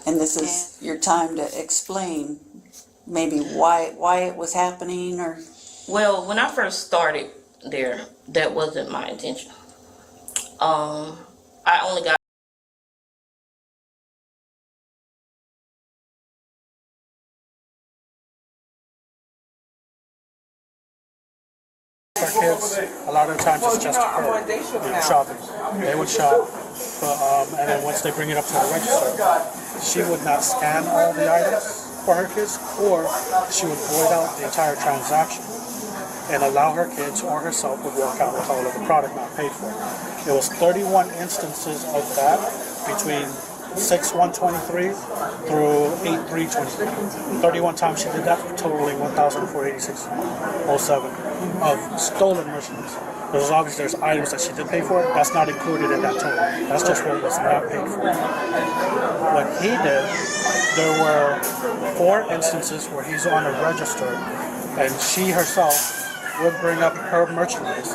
And this is your time to explain maybe why it was happening, or... Well, when I first started there, that wasn't my intention. I only got For kids, a lot of the times it's just her shopping. They would shop, and then once they bring it up to the register, she would not scan all the items for her kids, or she would void out the entire transaction and allow her kids or herself would walk out with all of the product not paid for. There was 31 instances of that between 6/1/23 through 8/3/23. 31 times she did that, totaling $1,486.07 of stolen merchandise. There's obviously items that she did pay for. That's not included in that total. That's just what was not paid for. What he did, there were 4 instances where he's on a register, and she herself would bring up her merchandise,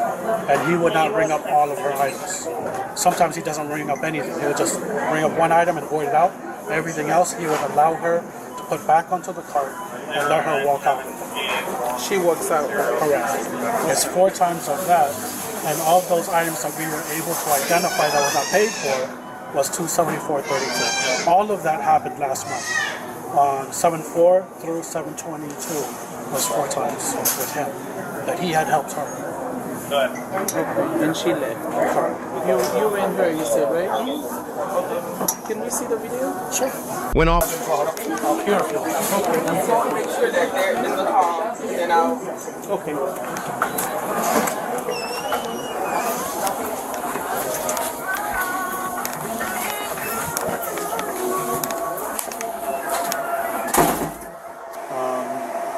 and he would not bring up all of her items. Sometimes he doesn't bring up anything. He would just bring up one item and void it out. Everything else, he would allow her to put back onto the cart and let her walk out. She walks out. Correct. It's 4 times of that, and of those items that we were able to identify that was not paid for was $274.32. All of that happened last month. On 7/4 through 7/22 was 4 times with him that he had helped her. Okay. And she left. You and her, you said, right? Can we see the video? Sure. Went off. Pure. Okay. Make sure that they're in the car, and I'll... Okay.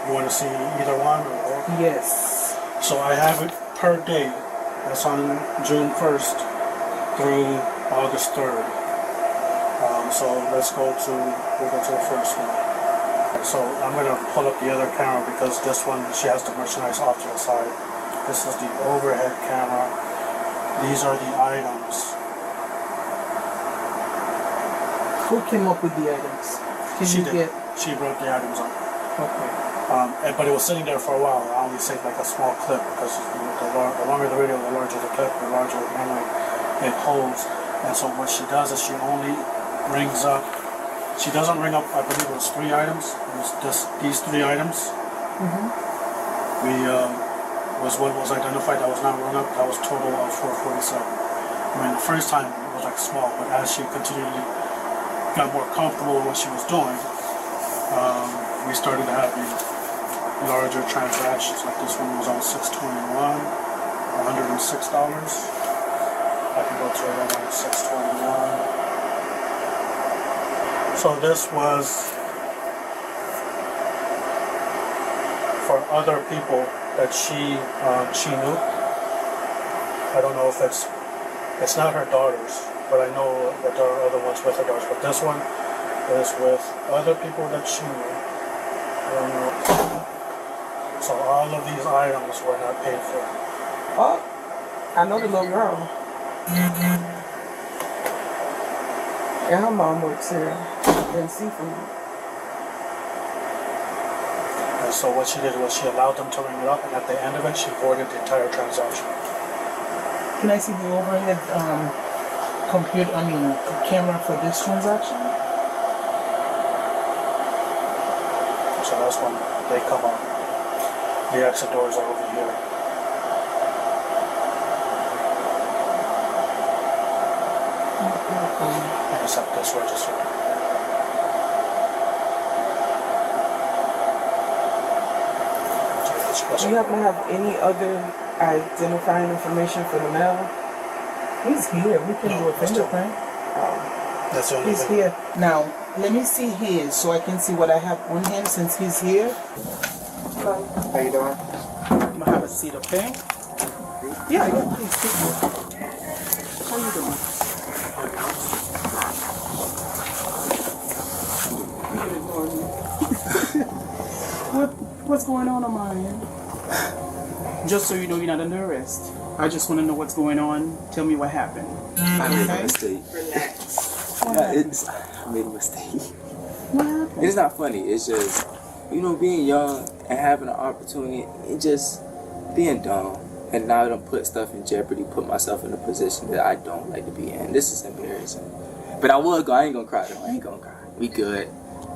You want to see either one? Or? Yes. So I have it per date. That's on June 1st through August 3rd. So we'll go to the first one. So I'm going to pull up the other camera because this one, she has the merchandise off to the side. This is the overhead camera. These are the items. Who came up with the items? She wrote the items on. Okay. But it was sitting there for a while. I only saved like a small clip because the longer the video, the larger the clip, the larger the memory it holds. And so what she does is she only rings up. She doesn't ring up. I believe it was 3 items. It was just these 3 items. Mm-hmm. Was what was identified that was not rung up. That was total of 447. I mean, the first time it was like small, but as she continually got more comfortable with what she was doing, we started having larger transactions. Like this one was on 621, $106. I can go to it on 621. So this was for other people that she knew. I don't know if it's not her daughters, but I know that there are other ones with her daughters. But this one is with other people that she knew. So all of these items were not paid for. Oh, I know the little girl. And her mom works here in seafood. And so what she did was she allowed them to ring it up, and at the end of it, she voided the entire transaction. Can I see the overhead camera for this transaction? So that's when they come up. The exit doors are over here. Except this register. Do you happen to have any other identifying information for the male? He's here. We can do a fingerprint. That's the only He's thing. here. Now, let me see his so I can see what I have on him since he's here. How you doing? I'm going to have a seat, okay? Yeah, please sit here. How you doing? What's going on my end? Just so you know, you're not under arrest. I just want to know what's going on. Tell me what happened. I made a mistake. Relax. Yeah, I made a mistake. What happened? It's not funny. It's just, you know, being young and having an opportunity and just being dumb. And now I don't put stuff in jeopardy, put myself in a position that I don't like to be in. This is embarrassing. But I will go. I ain't gonna cry though. I ain't gonna cry. We good.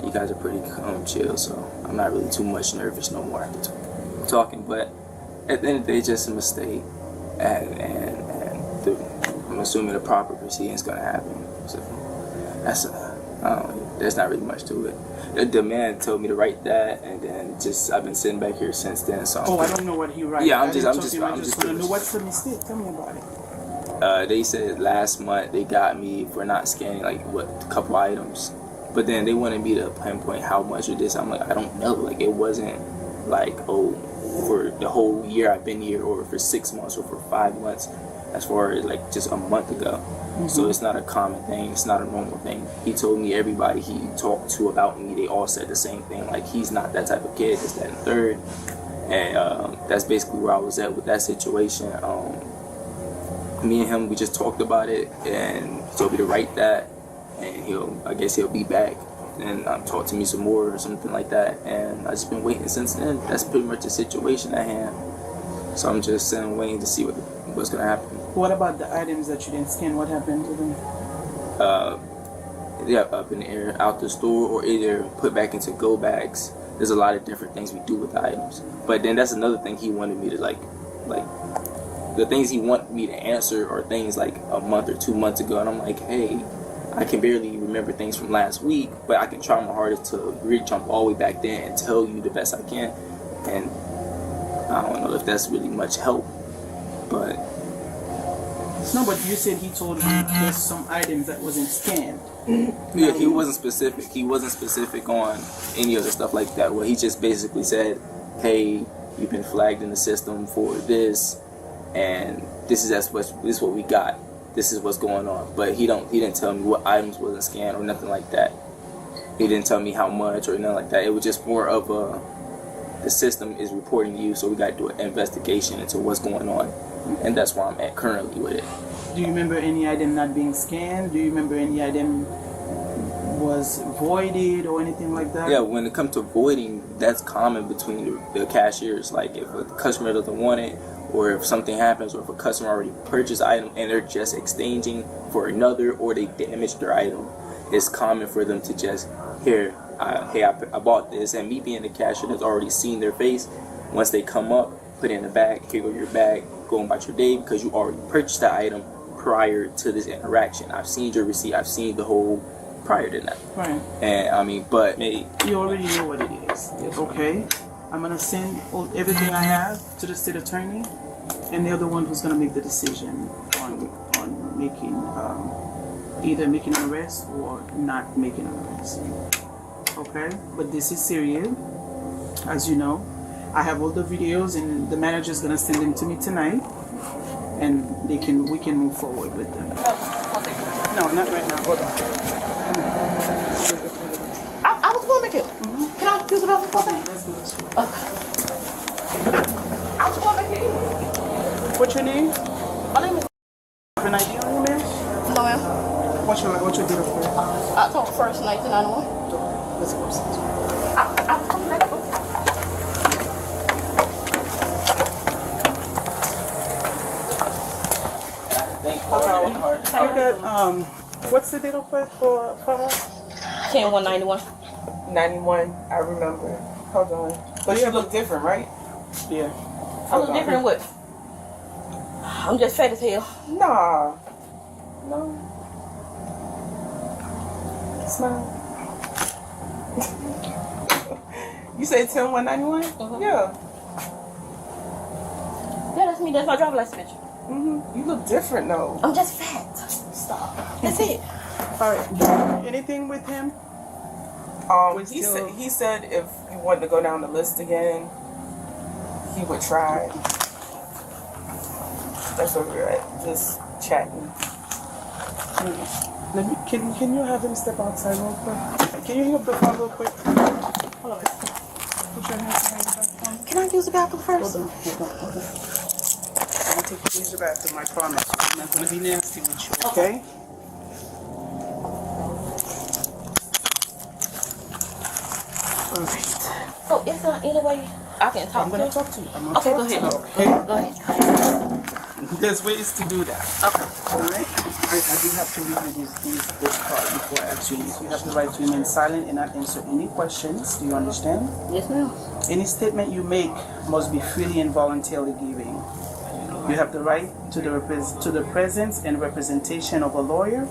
You guys are pretty chill, so I'm not really too much nervous no more after talking. But at the end of the day, it's just a mistake. I'm assuming the proper proceeding is gonna happen. So there's not really much to it. The man told me to write that, and then I've been sitting back here since then. So I don't know what he writes. Yeah, I'm just want to know what's the mistake. Tell me about it. They said last month they got me for not scanning a couple items, but then they wanted me to pinpoint how much of this. I'm like, I don't know. Like, it wasn't like, oh, for the whole year I've been here, or for 6 months, or for 5 months, as far as like just a month ago. So it's not a common thing. It's not a normal thing. He told me everybody he talked to about me, they all said the same thing. Like, he's not that type of kid. This, that, and third. And that's basically where I was at with that situation. Me and him, we just talked about it, and he told me to write that, and I guess he'll be back and talk to me some more or something like that. And I just been waiting since then. That's pretty much the situation at hand. So I'm just sitting waiting to see what's gonna happen. What about the items that you didn't scan? What happened to them? Up in the air, out the store, or either put back into go bags. There's a lot of different things we do with the items. But then that's another thing he wanted me to like the things he wanted me to answer are things like a month or 2 months ago, and I'm like, hey, I can barely remember things from last week, but I can try my hardest to really jump all the way back then and tell you the best I can. And I don't know if that's really much help, but no. But you said he told you there's some items that wasn't scanned. Yeah, he wasn't specific. He wasn't specific on any of the stuff like that. Well, he just basically said, hey, you've been flagged in the system for this, and this is what we got. This is what's going on. But he didn't tell me what items wasn't scanned or nothing like that. He didn't tell me how much or nothing like that. It was just more of the system is reporting to you, so we got to do an investigation into what's going on, and that's where I'm at currently with it. Do you remember any item not being scanned? Do you remember any item was voided or anything like that? Yeah, when it comes to voiding, that's common between the cashiers. Like, if a customer doesn't want it, or if something happens, or if a customer already purchased an item and they're just exchanging for another, or they damaged their item, it's common for them to just, hey, I bought this, and me being the cashier that's already seen their face, once they come up, put it in the bag, here go your bag, go about your day, because you already purchased the item prior to this interaction. I've seen your receipt, I've seen the whole prior to that. Right. And I mean, but maybe you already know what it is. Okay. I'm gonna send everything I have to the state attorney, and they're the one who's gonna make the decision on making either making an arrest or not making an arrest. Okay. But this is serious, as you know. I have all the videos, and the manager's gonna send them to me tonight, and we can move forward with them. No, not right now. Hold on. I was going to make it. Can I use it off the phone? Let's do this. Okay. I was going to make it. What's your name? My name is Have an ID on you, man? No, ma'am. What's your date of birth? October 1st, 1991. Let's go. I'm coming back. Okay, what's the date of birth for her? 10/1/91. 91, I remember. Hold on. But you look different, right? Yeah. I look different with. I'm just fat as hell. Nah. No. Smile. You said 10/1/91? Yeah. Yeah, that's me. That's my driver's license picture. You look different though. I'm just fat. Stop. That's it. All right. Anything with him? He said if you wanted to go down the list again, he would try. That's where we're at, just chatting. Can you have him step outside real quick? Can you hang up the phone real quick? Hold on. Put your hands behind your back phone. Can I use the bathroom first? Hold on. I'm gonna take you to the bathroom, I promise. I'm not gonna be nasty with you, okay? Oh, is there any way I can talk I'm to gonna you? talk to you. I'm Okay, gonna go talk ahead. to you, okay? Go ahead. There's ways to do that. Okay. Alright? I do have to read you this part before I ask you. You have the right to remain silent and not answer any questions. Do you understand? Yes, ma'am. Any statement you make must be freely and voluntarily giving. You have the right to the presence and representation of a lawyer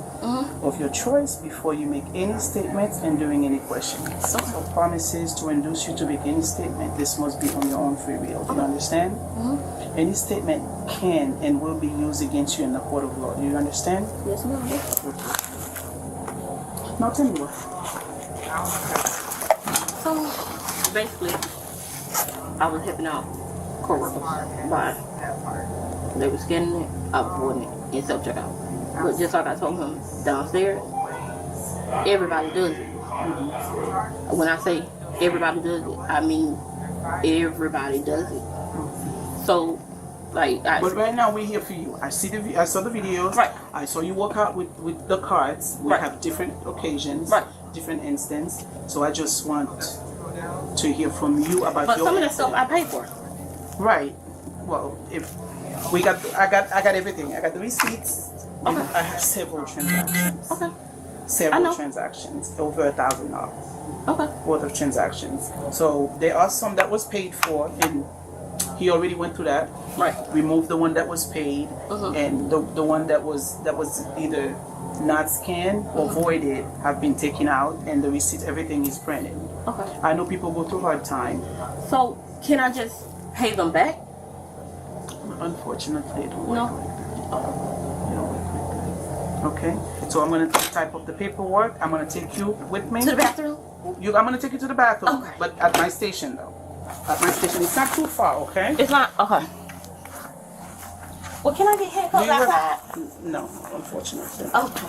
of your choice before you make any statements and during any questioning. So promises to induce you to make any statement, this must be on your own free will. Do you understand? Any statement can and will be used against you in the court of law. Do you understand? Yes, ma'am. Now tell me what. So basically, I was helping out coworkers by they were scanning it, I was avoiding it in self checkout. But just like I told him downstairs, everybody does it. When I say everybody does it, I mean everybody does it. So, like, But right now we're here for you. I saw the videos. Right. I saw you walk out with the cards. We have different occasions, different instances. So I just want to hear from you about but your. some of that stuff I paid for. Right. Well, if we got, I got everything. I got the receipts. Okay. I have several transactions. Okay. Several transactions, over $1,000 Okay. worth of transactions. So there are some that was paid for, and he already went through that. Right. Removed the one that was paid, and the one that was either not scanned or voided have been taken out, and the receipt, everything is printed. Okay. I know people go through hard time. So, can I just pay them back? Unfortunately, it don't work No. like that. It don't work like that. Okay. So I'm gonna type up the paperwork. I'm gonna take you with me. To the bathroom? I'm gonna take you to the bathroom. Okay. But at my station though. At my station, it's not too far. Okay. It's not? Okay. Well, can I get handcuffs Do you have- outside? No, unfortunately. Okay.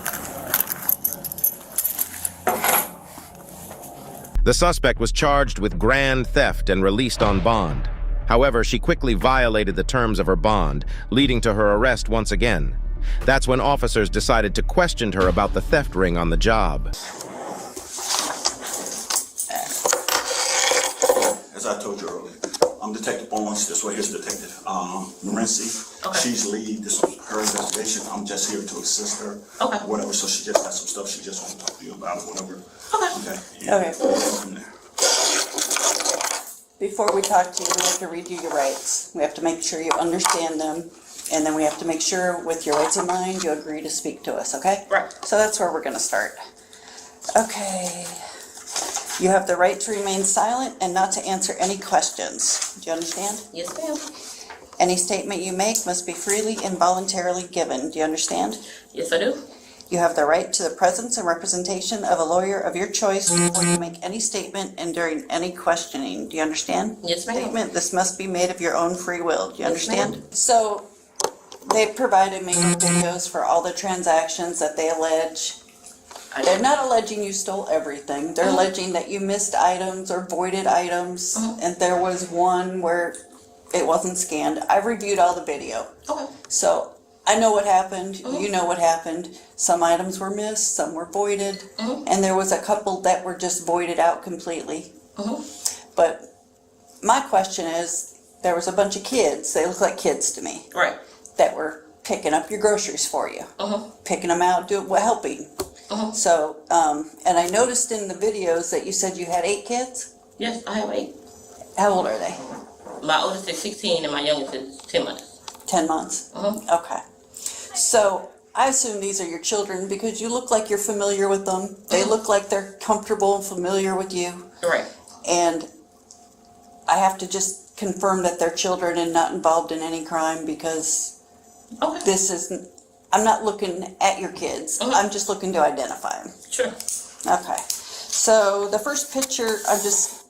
The suspect was charged with grand theft and released on bond. However, she quickly violated the terms of her bond, leading to her arrest once again. That's when officers decided to question her about the theft ring on the job. As I told you earlier, I'm Detective Owens. This way, here's Detective Morency. Okay. She's lead. This is her investigation. I'm just here to assist her. Okay. Whatever. So she just got some stuff she just want to talk to you about, whatever. Okay. Okay. Okay. We'll go from there. Before we talk to you, we have to read you your rights. We have to make sure you understand them, and then we have to make sure with your rights in mind, you agree to speak to us, okay? Right. So that's where we're gonna start. Okay. You have the right to remain silent and not to answer any questions. Do you understand? Yes, ma'am. Any statement you make must be freely and voluntarily given. Do you understand? Yes, I do. You have the right to the presence and representation of a lawyer of your choice before you make any statement and during any questioning. Do you understand? Yes, ma'am. Statement, this must be made of your own free will. Do you Yes, understand? ma'am. So, they provided me with videos for all the transactions that they allege. They're not alleging you stole everything. They're alleging that you missed items or voided items, and there was one where it wasn't scanned. I reviewed all the video. Okay. So I know what happened, you know what happened. Some items were missed, some were voided, and there was a couple that were just voided out completely. But my question is, there was a bunch of kids, they look like kids to me, Right. that were picking up your groceries for you, picking them out, helping. So, and I noticed in the videos that you said you had 8 kids? Yes, I have 8. How old are they? My oldest is 16 and my youngest is 10 months. 10 months? Okay. So I assume these are your children because you look like you're familiar with them. They look like they're comfortable and familiar with you. Right. And I have to just confirm that they're children and not involved in any crime because Okay. this isn't, I'm not looking at your kids. I'm just looking to identify them. Sure. Okay. So the first picture,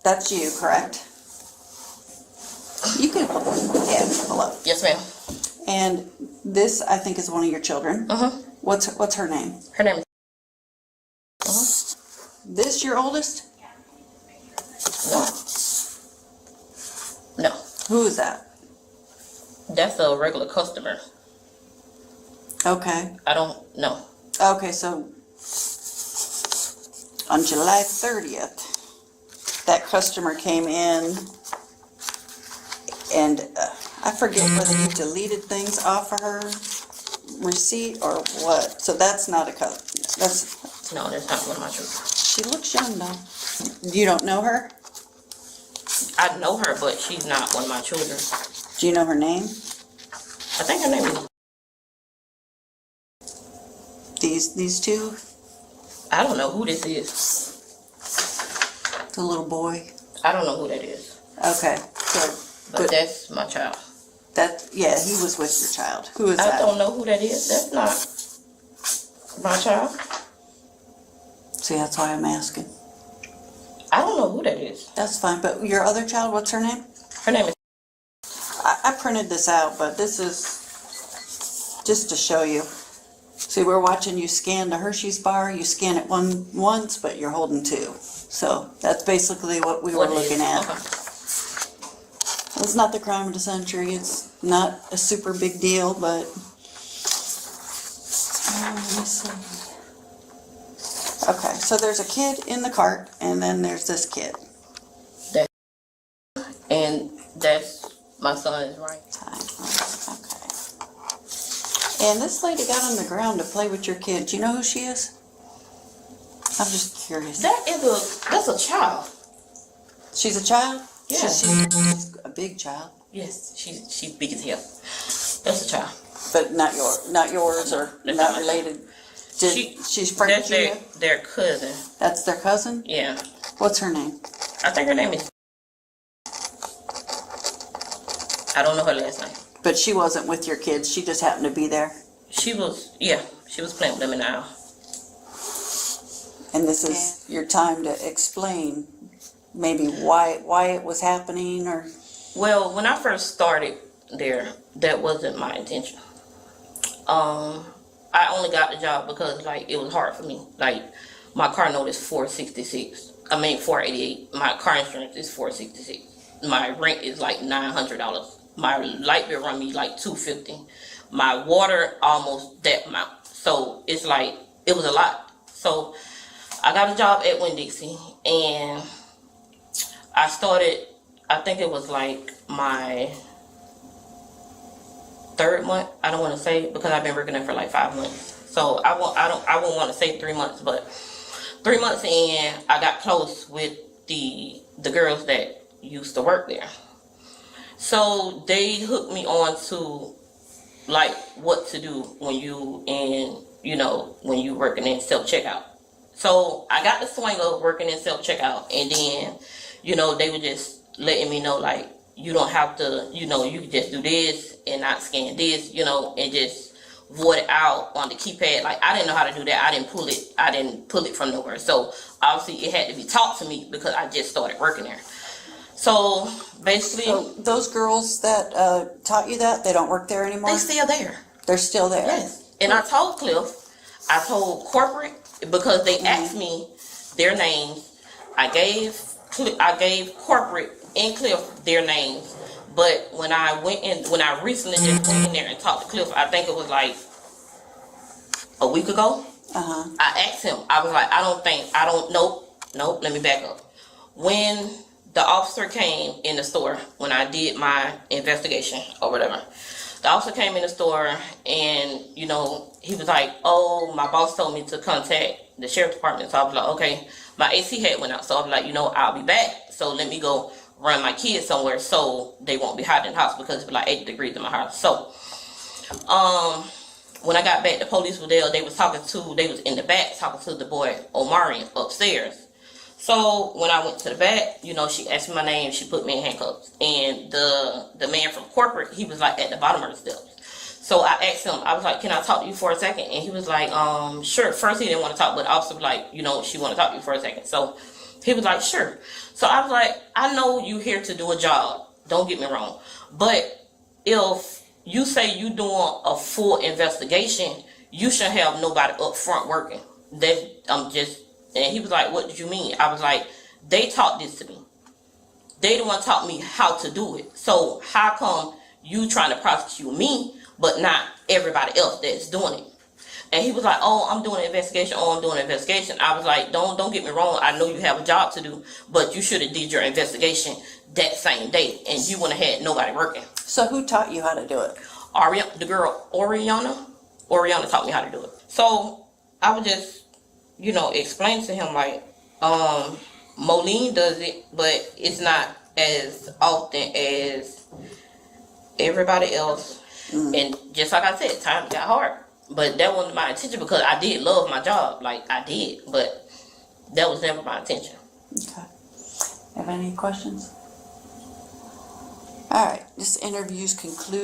that's you, correct? You can pull up. Yes, ma'am. And this, I think, is one of your children. What's her name? Her name is. This your oldest? No. Who is that? That's a regular customer. Okay. I don't know. Okay, so on July 30th, that customer came in and I forget whether he deleted things off of her receipt or what. So that's not a that's No, that's not one of my children. she looks young though. You don't know her? I know her, but she's not one of my children. Do you know her name? I think her name is. These two? I don't know who this is. The little boy. I don't know who that is. Okay, good. But that's my child. Yeah, he was with your child. Who is that? I don't know who that is. That's not my child. See, that's why I'm asking. I don't know who that is. That's fine, but your other child, what's her name? Her name is. I printed this out, but this is just to show you. See, we're watching you scan the Hershey's bar. You scan it once, but you're holding two. So that's basically what we were looking at. Okay. It's not the crime of the century. It's not a super big deal, but let me see. Okay, so there's a kid in the cart, and then there's this kid. And that's my son's right. Okay. And this lady got on the ground to play with your kid. Do you know who she is? I'm just curious. That's a child. She's a child? Yeah. She's a big child. Yes, she's big as hell. That's a child. But not yours or That's not not related. She's That's Frank. their cousin. That's their cousin? Yeah. What's her name? I think her name is. I don't know her last name. But she wasn't with your kids. She just happened to be there. She was playing with them in the aisle. And this is your time to explain maybe why it was happening or. Well, when I first started there, that wasn't my intention. I only got the job because it was hard for me. My car note is $488. My car insurance is $466. My rent is $900. My light bill run me $250. My water almost that amount. So it's it was a lot. So I got a job at Winn-Dixie and I started. I think it was my third month. I don't want to say because I've been working there for 5 months. So I won't want to say 3 months, but 3 months in, I got close with the girls that used to work there. So they hooked me on to what to do when you when you working in self-checkout. So I got the swing of working in self-checkout, and then they were just letting me know you don't have to, you can just do this and not scan this, and just void it out on the keypad. I didn't know how to do that. I didn't pull it from nowhere. So obviously it had to be taught to me because I just started working there. So basically, So those girls that taught you that, they don't work there anymore? they still there. They're still there? Yes. And I told corporate because they asked me their names. I gave corporate and Cliff their names. But when I recently just went in there and talked to Cliff, I think it was a week ago. I asked him, I was nope, let me back up. When the officer came in the store, when I did my investigation or whatever, the officer came in the store and, he was oh, my boss told me to contact the sheriff's department. So I was okay, my AC had went out. So I was I'll be back. So let me go run my kids somewhere so they won't be hot in the house because it's 80 degrees in my house. So, when I got back, the police were there. They was in the back talking to the boy Omarion upstairs. So when I went to the back, she asked me my name. She put me in handcuffs. And the man from corporate, he was at the bottom of the steps. So I asked him, I was can I talk to you for a second? And he was sure. First he didn't want to talk, but the officer was she want to talk to you for a second. So he was sure. So I was I know you here to do a job. Don't get me wrong. But if you say you doing a full investigation, you should have nobody up front working. And he was what did you mean? I was they taught this to me. They the one taught me how to do it. So how come you trying to prosecute me, but not everybody else that's doing it? And he was like, "Oh, I'm doing an investigation. Oh, I'm doing an investigation." I was like, "Don't get me wrong. I know you have a job to do, but you should have did your investigation that same day, and you wouldn't have had nobody working." So who taught you how to do it? The girl Oriana taught me how to do it. So I would just, explain to him like, Moline does it, but it's not as often as everybody else. And just like I said, times got hard. But that wasn't my intention because I did love my job. Like, I did. But that was never my intention. Okay. Have any questions? All right. This interview's concluded.